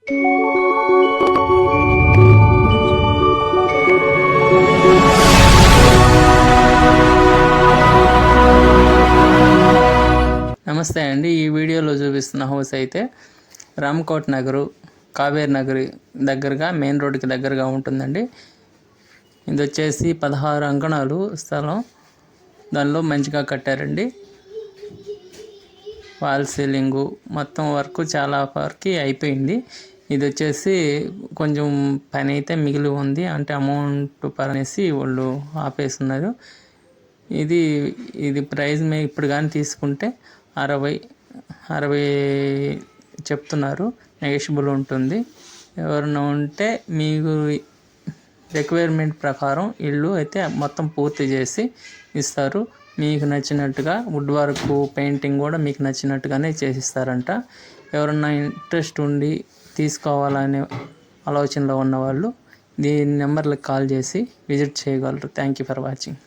నమస్తే అండి. ఈ వీడియోలో చూపిస్తున్న హౌస్ అయితే రామ్కోట్ నగరు, కావేరి నగరి దగ్గరగా మెయిన్ రోడ్డుకి దగ్గరగా ఉంటుందండి. ఇది వచ్చేసి 16 అంకణాలు స్థలం. దానిలో మంచిగా కట్టారండి. వాల్ సీలింగు మొత్తం వర్క్ చాలా వరకు అయిపోయింది. ఇది వచ్చేసి కొంచెం పని అయితే మిగిలి ఉంది, అంటే అమౌంట్ పరనేసి వాళ్ళు ఆపేస్తున్నారు. ఇది ప్రైస్ ఇప్పుడు కానీ తీసుకుంటే 60 చెప్తున్నారు. నెగోషియబుల్ ఉంటుంది. ఎవరైనా ఉంటే మీకు రిక్వైర్మెంట్ ప్రకారం ఇల్లు అయితే మొత్తం పూర్తి చేసి ఇస్తారు. మీకు నచ్చినట్టుగా వుడ్ వర్క్, పెయింటింగ్ కూడా మీకు నచ్చినట్టుగానే చేసిస్తారంట. ఎవరన్నా ఇంట్రెస్ట్ ఉండి తీసుకోవాలనే ఆలోచనలో ఉన్నవాళ్ళు దీని నెంబర్లకు కాల్ చేసి విజిట్ చేయగలరు. Thank you for watching.